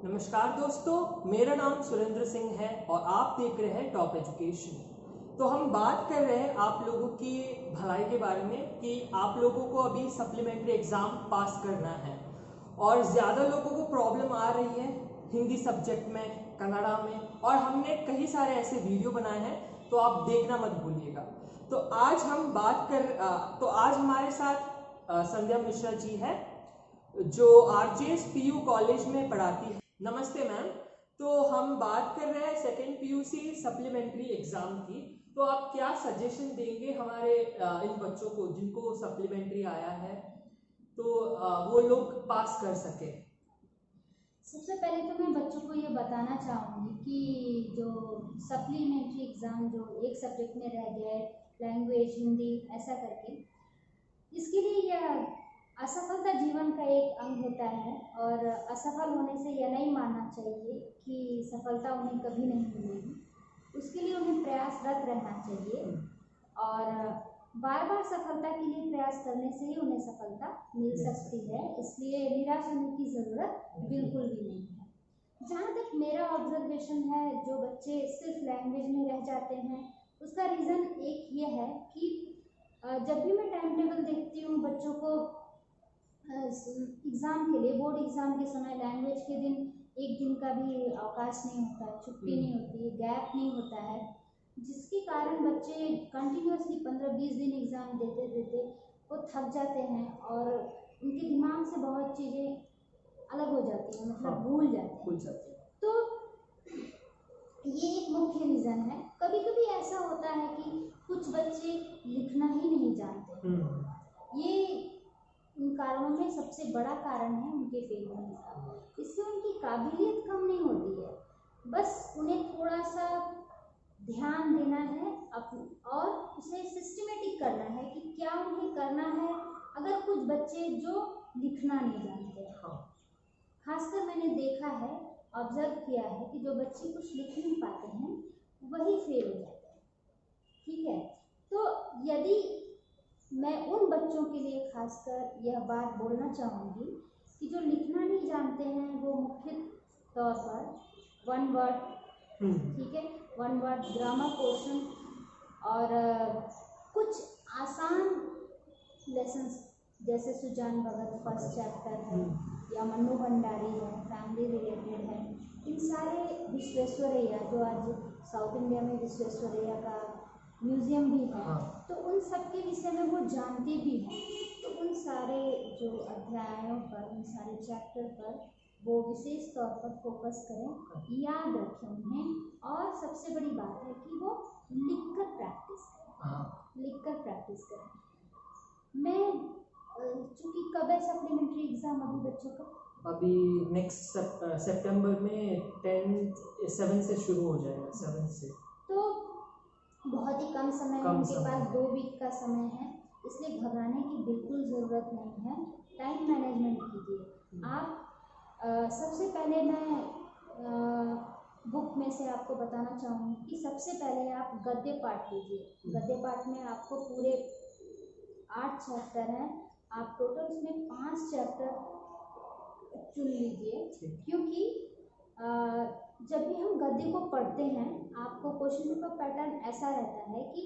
नमस्कार दोस्तों, मेरा नाम सुरेंद्र सिंह है और आप देख रहे हैं टॉप एजुकेशन। तो हम बात कर रहे हैं आप लोगों की भलाई के बारे में कि आप लोगों को अभी सप्लीमेंट्री एग्ज़ाम पास करना है और ज़्यादा लोगों को प्रॉब्लम आ रही है हिंदी सब्जेक्ट में, कन्नड़ा में, और हमने कई सारे ऐसे वीडियो बनाए हैं, तो आप देखना मत भूलिएगा। तो आज हम आज हमारे साथ संध्या मिश्रा जी है जो आरजेएस पीयू कॉलेज में पढ़ाती है। नमस्ते मैम। तो हम बात कर रहे हैं सेकेंड पीयूसी सप्लीमेंट्री एग्जाम की। तो आप क्या सजेशन देंगे हमारे इन बच्चों को जिनको सप्लीमेंट्री आया है, तो वो लोग पास कर सके? सबसे पहले तो मैं बच्चों को ये बताना चाहूँगी कि जो सप्लीमेंट्री एग्ज़ाम जो एक सब्जेक्ट में रह गया है, लैंग्वेज हिंदी ऐसा करके, इसके लिए यह असफलता जीवन का एक अंग होता है और असफल होने से यह नहीं मानना चाहिए कि सफलता उन्हें कभी नहीं मिलेगी। उसके लिए उन्हें प्रयासरत रहना चाहिए और बार बार सफलता के लिए प्रयास करने से ही उन्हें सफलता मिल सकती है। इसलिए निराश होने की ज़रूरत बिल्कुल भी नहीं है। जहाँ तक मेरा ऑब्जर्वेशन है, जो बच्चे सिर्फ लैंग्वेज में रह जाते हैं, उसका रीज़न एक ये है कि जब भी मैं टाइम टेबल देखती हूँ बच्चों को एग्ज़ाम के लिए, बोर्ड एग्ज़ाम के समय लैंग्वेज के दिन एक दिन का भी अवकाश नहीं होता है, छुट्टी नहीं होती है, गैप नहीं होता है, जिसके कारण बच्चे कंटिन्यूसली 15-20 दिन एग्ज़ाम देते देते वो थक जाते हैं और उनके दिमाग से बहुत चीज़ें अलग हो जाती हैं, मतलब भूल जाते हैं। तो ये एक मुख्य रीज़न है। कभी कभी ऐसा होता है कि कुछ बच्चे लिखना ही नहीं जानते। ये उन कारणों में सबसे बड़ा कारण है उनके फेल होने का। इससे उनकी काबिलियत कम नहीं होती है, बस उन्हें थोड़ा सा ध्यान देना है और उसे सिस्टमेटिक करना है कि क्या उन्हें करना है। अगर कुछ बच्चे जो लिखना नहीं जानते हैं, खासकर मैंने देखा है, ऑब्जर्व किया है कि जो बच्चे कुछ लिख नहीं पाते हैं वही फेल हो जाते हैं। ठीक है, तो यदि मैं उन बच्चों के लिए खासकर यह बात बोलना चाहूँगी कि जो लिखना नहीं जानते हैं वो मुख्य तौर पर वन वर्ड, ठीक है, वन वर्ड ग्रामर पोर्शन और कुछ आसान लेसन्स जैसे सुजान भगत फर्स्ट चैप्टर है या मन्नू भंडारी है, फैमिली रिलेटेड है, इन सारे विश्वेश्वरैया, जो आज साउथ इंडिया में विश्वेश्वरैया का म्यूज़ियम भी है, तो उन सब के विषय में वो जानते भी हैं। तो उन सारे जो अध्यायों पर, उन सारे चैप्टर पर वो विशेष तौर पर फोकस करें, याद रखें उन्हें। और सबसे बड़ी बात है कि वो लिखकर प्रैक्टिस करें। मैं चूँकि कब है सप्लीमेंट्री एग्ज़ाम अभी बच्चों का? अभी नेक्स्ट सितंबर में 7 से शुरू हो जाएगा, 7 से। तो बहुत ही कम समय है उनके पास, 2 वीक का समय है, इसलिए घबराने की बिल्कुल ज़रूरत नहीं है। टाइम मैनेजमेंट कीजिए आप। सबसे पहले मैं बुक में से आपको बताना चाहूँगी कि सबसे पहले आप गद्य पाठ लीजिए। गद्य पाठ में आपको पूरे 8 चैप्टर हैं, आप टोटल उसमें 5 चैप्टर चुन लीजिए, क्योंकि जब भी हम गद्य को पढ़ते हैं आपको क्वेश्चन पेपर पैटर्न ऐसा रहता है कि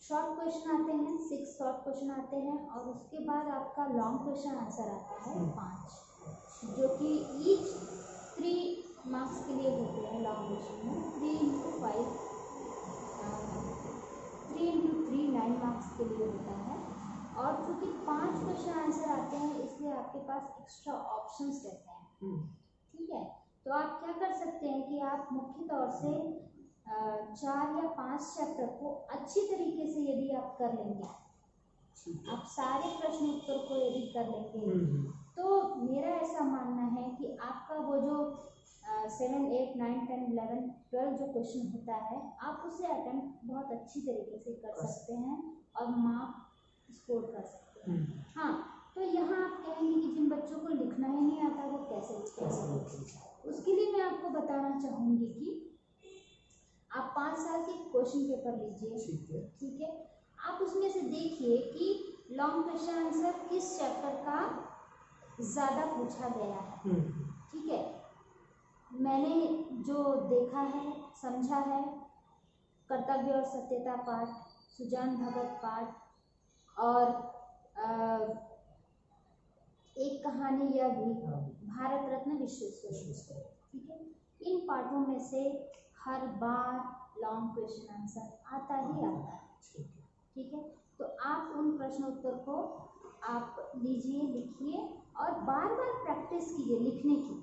शॉर्ट क्वेश्चन आते हैं, 6 शॉर्ट क्वेश्चन आते हैं और उसके बाद आपका लॉन्ग क्वेश्चन आंसर आता है 5, जो कि ईच 3 मार्क्स के लिए होते हैं। लॉन्ग क्वेश्चन में 3 into 5 3 into 3 9 मार्क्स के लिए होता है। और चूँकि 5 क्वेश्चन आंसर आते हैं इसलिए आपके पास एक्स्ट्रा ऑप्शंस रहते हैं। ठीक है, तो आप क्या कर सकते हैं कि आप मुख्य तौर से 4 या 5 चैप्टर को अच्छी तरीके से यदि आप कर लेंगे, आप सारे प्रश्न उत्तर को यदि कर लेंगे, तो मेरा ऐसा मानना है कि आपका वो जो 7, 8, 9, 10, 11, 12 जो क्वेश्चन होता है, आप उसे अटेम्प्ट बहुत अच्छी तरीके से कर सकते हैं और मार्क स्कोर कर सकते हैं। हाँ, तो यहाँ आप कहेंगे कि जिन बच्चों को लिखना ही नहीं आता वो कैसे लिखेंगे। उसके लिए मैं आपको बताना चाहूँगी कि आप 5 साल के क्वेश्चन पेपर लीजिए, ठीक है, आप उसमें से देखिए कि लॉन्ग क्वेश्चन आंसर किस चैप्टर का ज़्यादा पूछा गया है। ठीक है, मैंने जो देखा है, समझा है, कर्तव्य और सत्यता पाठ, सुजान भगत पाठ और एक कहानी यह भी, भारत रत्न विश्वेश्वरैया, ठीक है। इन पाठों में से हर बार लॉन्ग क्वेश्चन आंसर आता ही आता है, ठीक है। तो आप उन प्रश्न उत्तर को आप लीजिए, लिखिए और बार बार प्रैक्टिस कीजिए लिखने की,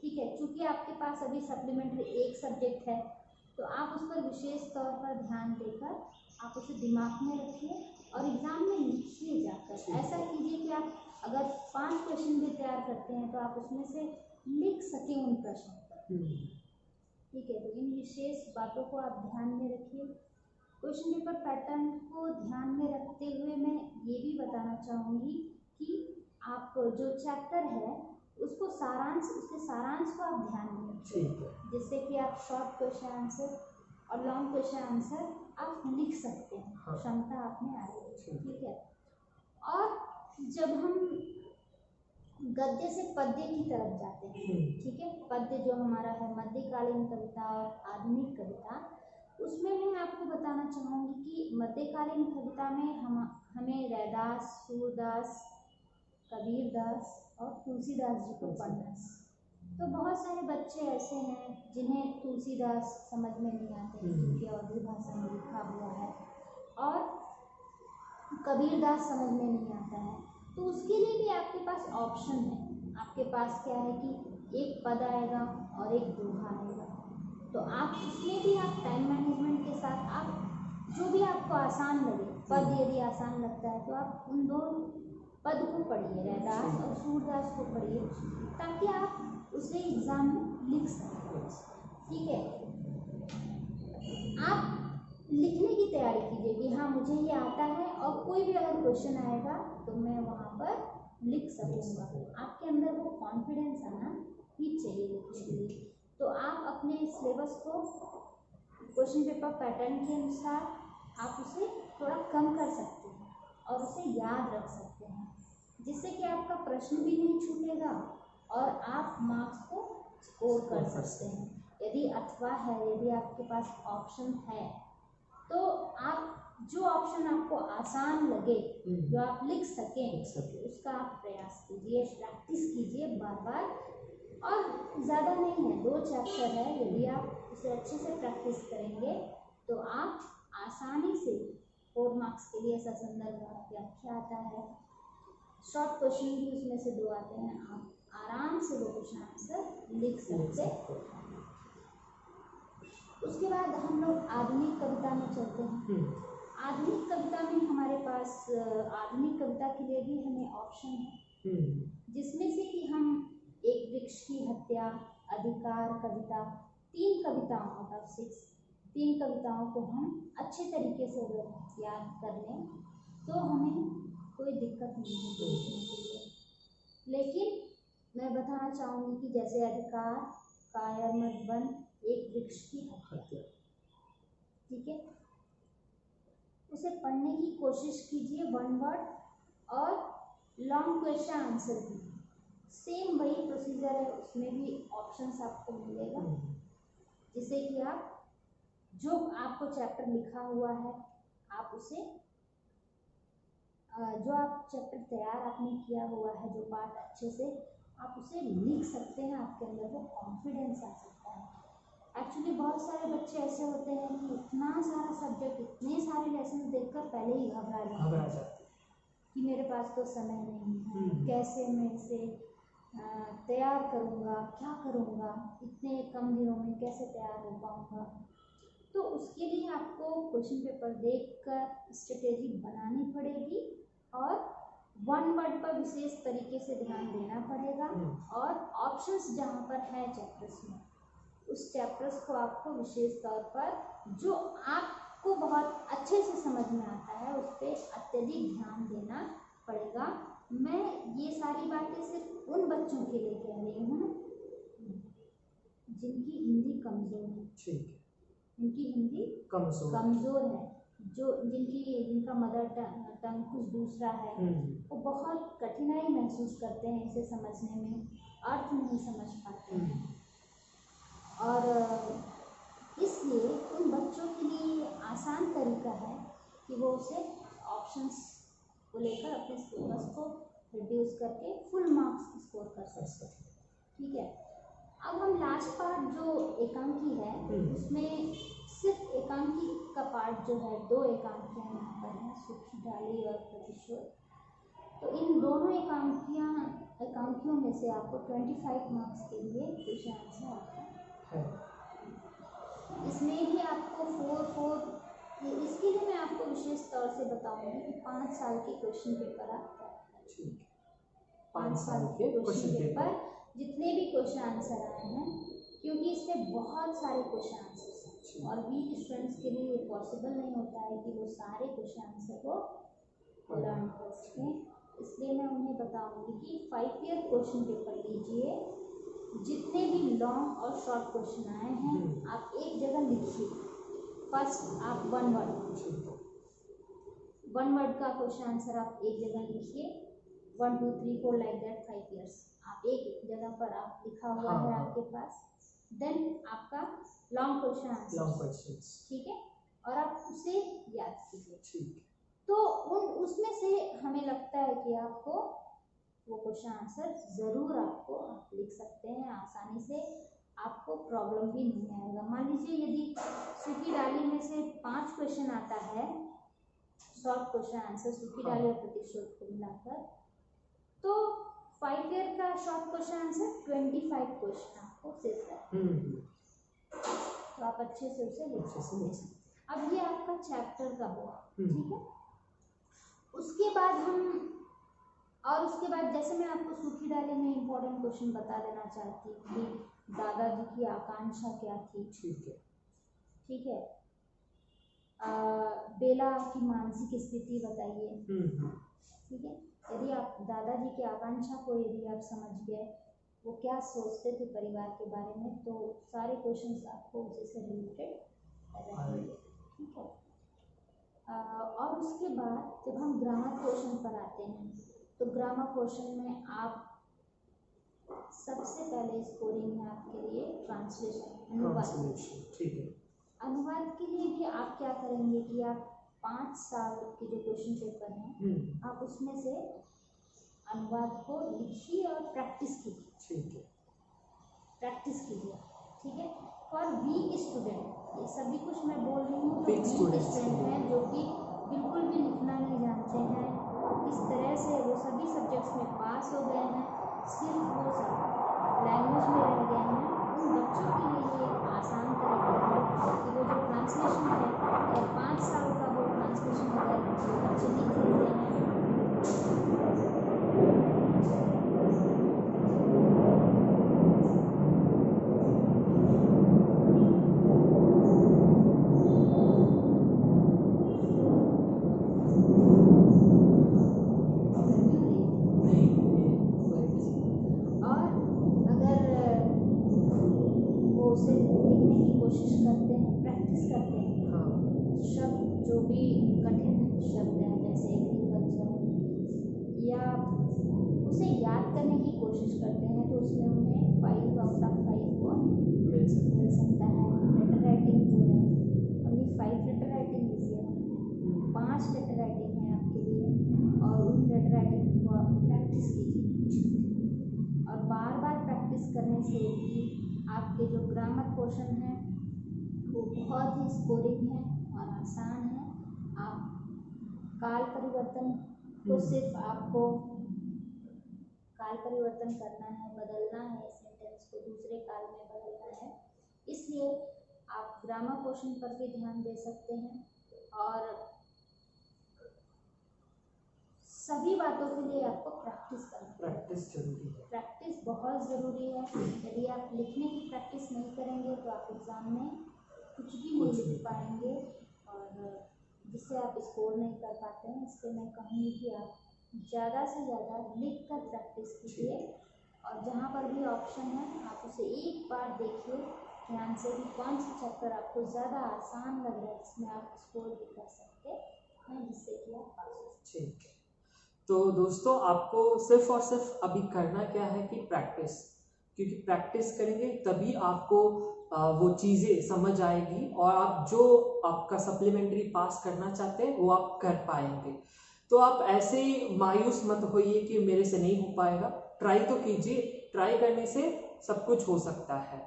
ठीक है। क्योंकि आपके पास अभी सप्लीमेंट्री एक सब्जेक्ट है, तो आप उस पर विशेष तौर पर ध्यान देकर आप उसे दिमाग में रखिए और एग्ज़ाम में लिखिए जाकर। ऐसा कीजिए कि आप अगर 5 क्वेश्चन भी तैयार करते हैं तो आप उसमें से लिख सकें उन प्रश्नों पर, ठीक है। तो इन विशेष बातों को आप ध्यान में रखिए। क्वेश्चन पेपर पैटर्न को ध्यान में रखते हुए मैं ये भी बताना चाहूँगी कि आप जो चैप्टर है उसको उसके सारांश को आप ध्यान में रखिए, जिससे कि आप शॉर्ट क्वेश्चन आंसर और लॉन्ग क्वेश्चन आंसर आप लिख सकते हैं, क्षमता आप में आएगी, ठीक है। और जब हम गद्य से पद्य की तरफ जाते हैं, ठीक है, पद्य जो हमारा है मध्यकालीन कविता और आधुनिक कविता, उसमें मैं आपको बताना चाहूँगी कि मध्यकालीन कविता में हमें रैदास, सूरदास, कबीरदास और तुलसीदास जी को पढ़ना है। तो बहुत सारे बच्चे ऐसे हैं जिन्हें तुलसीदास समझ में नहीं आते, क्योंकि अवधी भाषा में लिखा हुआ है, और कबीरदास समझ में नहीं आता है। तो उसके लिए भी आपके पास ऑप्शन है। आपके पास क्या है कि एक पद आएगा और एक दोहा आएगा, तो आप उसमें भी आप टाइम मैनेजमेंट के साथ आप जो भी आपको आसान लगे, पद यदि आसान लगता है तो आप उन दो पद को पढ़िए, रैदास और सूरदास को पढ़िए, ताकि आप उसे एग्जाम में लिख सकें, ठीक है। आप लिखने की तैयारी कीजिए कि हाँ मुझे ये आता है और कोई भी अगर क्वेश्चन आएगा तो मैं वहाँ पर लिख सकूँगा। आपके अंदर वो कॉन्फिडेंस आना ही चाहिए लिखने के लिए। तो आप अपने सिलेबस को क्वेश्चन पेपर पैटर्न के अनुसार आप उसे थोड़ा कम कर सकते हैं और उसे याद रख सकते हैं, जिससे कि आपका प्रश्न भी नहीं छूटेगा और आप मार्क्स को स्कोर कर सकते हैं। यदि अथवा है, यदि आपके पास ऑप्शन है, तो आप जो ऑप्शन आपको आसान लगे, जो आप लिख सकें, उसका आप प्रयास कीजिए, प्रैक्टिस कीजिए बार बार। और ज़्यादा नहीं है, 2 चैप्टर है, यदि आप उसे अच्छे से प्रैक्टिस करेंगे तो आप आसानी से 4 मार्क्स के लिए ऐसा संदर्भ व्याख्या आता है, शॉर्ट क्वेश्चन भी उसमें से 2 आते हैं, आप आराम से वो क्वेश्चन आंसर लिख सकते हैं। उसके बाद हम लोग आधुनिक कविता में चलते हैं। आधुनिक कविता में हमारे पास आधुनिक कविता के लिए भी हमें ऑप्शन है, जिसमें से कि हम एक वृक्ष की हत्या, अधिकार कविता, 3 कविताओं आउट ऑफ 6, 3 कविताओं को हम अच्छे तरीके से याद कर लें तो हमें कोई दिक्कत नहीं होगी लिखने के लिए। लेकिन मैं बताना चाहूँगी कि जैसे अधिकार, कायर मत बन, एक वृक्ष की हत्या, ठीक है, उसे पढ़ने की कोशिश कीजिए, 1 वर्ड और लॉन्ग क्वेश्चन आंसर भी सेम वही प्रोसीजर है, उसमें भी ऑप्शंस आपको मिलेगा, जिससे कि आप जो आपको चैप्टर लिखा हुआ है आप उसे जो आप चैप्टर तैयार आपने किया हुआ है, जो पार्ट अच्छे से आप उसे लिख सकते हैं, आपके अंदर वो कॉन्फिडेंस आ सकता है। एक्चुअली बहुत सारे बच्चे ऐसे होते हैं कि इतना सारा सब्जेक्ट, इतने सारे लेसन देखकर पहले ही घबरा जाते हैं कि मेरे पास तो समय नहीं है, कैसे मैं इसे तैयार करूँगा, क्या करूँगा, इतने कम दिनों में कैसे तैयार हो पाऊँगा। तो उसके लिए आपको क्वेश्चन पेपर देखकर स्ट्रेटेजी बनानी पड़ेगी और 1 वर्ड पर विशेष तरीके से ध्यान देना पड़ेगा, और ऑप्शंस जहाँ पर है चैप्टर्स में, उस चैप्टर्स को आपको विशेष तौर पर जो आपको बहुत अच्छे से समझ में आता है उस पर अत्यधिक ध्यान देना पड़ेगा। मैं ये सारी बातें सिर्फ उन बच्चों के लिए कह रही हूँ जिनकी हिंदी कमज़ोर है, ठीक है, जिनकी हिंदी कमज़ोर है, जिनका मदर टंग कुछ दूसरा है, वो बहुत कठिनाई महसूस करते हैं इसे समझने में, अर्थ नहीं समझ पाते हैं। और इसलिए उन बच्चों के लिए आसान तरीका है कि वो उसे ऑप्शंस को लेकर अपने सिलेबस को रिड्यूस करके फुल मार्क्स स्कोर कर सकते हैं। ठीक है, अब हम लास्ट पार्ट जो एकांकी है उसमें सिर्फ एकांकी का पार्ट जो है, दो एकांकियाँ यहाँ पर हैं, सूखी डाली और प्रतिशोध। तो इन दोनों एकांकियों में से आपको 25 मार्क्स के लिए क्वेश्चन आंसर आता है। इसमें भी आपको 4 इसके लिए मैं आपको विशेष तौर से बताऊंगी कि 5 साल के क्वेश्चन पेपर आता है। 5 साल के क्वेश्चन पेपर जितने भी क्वेश्चन आंसर आए हैं, क्योंकि इसमें बहुत सारे क्वेश्चन आंसर हैं और वीक स्टूडेंट्स के लिए पॉसिबल नहीं होता है कि वो सारे क्वेश्चन आंसर को लर्न कर सकें, इसलिए मैं उन्हें बताऊंगी कि 5 ईयर क्वेश्चन पेपर लीजिए, जितने भी लॉन्ग और शॉर्ट क्वेश्चन आए हैं आप एक जगह लिखिए। फर्स्ट आप वन वर्ड का क्वेश्चन आंसर आप एक जगह लिखिए, 1 2 3 4 लाइक दैट 5 ईयर्स आप एक जगह पर आप लिखा हुआ है आपके पास। देन आपका लॉन्ग क्वेश्चन आंसर, ठीक है, और आप उसे याद कीजिए। तो उसमें से हमें लगता है कि आपको वो क्वेश्चन आंसर ज़रूर आप लिख सकते हैं आसानी से, आपको प्रॉब्लम भी नहीं आएगा। मान लीजिए यदि सूखी डाली में से 5 क्वेश्चन आता है, शॉर्ट क्वेश्चन आंसर सूखी डाली और प्रतिशोध को मिलाकर, तो 5 ईयर का शॉर्ट क्वेश्चन आंसर 25 क्वेश्चन आपको सिर्फ है, तो आप अच्छे से उसे लिख सकते हैं। अब ये आपका चैप्टर का हुआ, ठीक है। उसके बाद जैसे मैं आपको सूखी डाली में इम्पोर्टेंट क्वेश्चन बता देना चाहती हूँ कि दादाजी की आकांक्षा क्या थी, ठीक है, बेला की मानसिक स्थिति बताइए, ठीक है। यदि आप दादाजी की आकांक्षा को यदि आप समझ गए, वो क्या सोचते थे परिवार के बारे में, तो सारे क्वेश्चंस आपको उसी से रिलेटेड रहेंगे, ठीक है। और उसके बाद जब हम ग्रामर क्वेश्चन पर आते हैं, तो ग्रामर क्वेश्चन में आप सबसे पहले स्कोरिंग है आपके लिए ट्रांसलेशन, अनुवाद, ठीक है। अनुवाद के लिए भी आप क्या करेंगे कि आप 5 साल के जो क्वेश्चन पेपर हैं आप उसमें से अनुवाद को लिखिए और प्रैक्टिस कीजिए, ठीक है, प्रैक्टिस कीजिए, ठीक है। फॉर वीक स्टूडेंट, ये सभी कुछ मैं बोल रही हूँ तो वीक स्टूडेंट हैं जो कि बिल्कुल भी लिखना नहीं जानते हैं, किस तरह से वो सभी सब्जेक्ट्स में पास हो गए हैं, सिर्फ वो सब लैंग्वेज में रह गए हैं, उन बच्चों के लिए ये एक आसान तरीका है कि वो जो ट्रांसलेशन है, अगर 5 साल का वो ट्रांसलेशन अगर बच्चे लिख लेते हैं, मिल सकता है। लेटर राइटिंग जो है अभी 5 लेटर राइटिंग लीजिए, 5 लेटर राइटिंग है आपके लिए, और उन लेटर राइटिंग को आप प्रैक्टिस कीजिए, और बार बार प्रैक्टिस करने से भी आपके जो ग्रामर क्वेश्चन हैं वो बहुत ही स्कोरिंग है और आसान है। आप काल परिवर्तन को सिर्फ आपको काल परिवर्तन करना है, बदलना है, सेंटेंस को दूसरे काल में बदलना है, इसलिए आप ग्रामर क्वेश्चन पर भी ध्यान दे सकते हैं। और सभी बातों के लिए आपको प्रैक्टिस करना, प्रैक्टिस जरूरी है, प्रैक्टिस बहुत ज़रूरी है। यदि आप लिखने की प्रैक्टिस नहीं करेंगे तो आप एग्ज़ाम में कुछ भी नहीं लिख पाएंगे, और जिससे आप स्कोर नहीं कर पाते हैं। इसलिए मैं कहूँगी कि आप ज़्यादा से ज़्यादा लिख कर प्रैक्टिस कीजिए, और जहाँ पर भी ऑप्शन है आप उसे एक बार देखिए ध्यान से कि कौन सा चैप्टर आपको ज़्यादा आसान लग रहा है, जिसमें आप स्कोर भी कर सकते हैं, जिससे कि आप पास हो। ठीक है, तो दोस्तों आपको सिर्फ और सिर्फ अभी करना क्या है कि प्रैक्टिस, क्योंकि प्रैक्टिस करेंगे तभी आपको वो चीज़ें समझ आएगी और आप जो आपका सप्लीमेंट्री पास करना चाहते हैं वो आप कर पाएंगे। तो आप ऐसे ही मायूस मत होइए कि मेरे से नहीं हो पाएगा, ट्राई तो कीजिए, ट्राई करने से सब कुछ हो सकता है।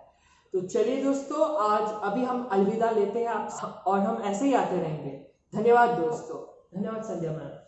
तो चलिए दोस्तों, आज अभी हम अलविदा लेते हैं आप, और हम ऐसे ही आते रहेंगे। धन्यवाद दोस्तों, धन्यवाद संध्या मैम।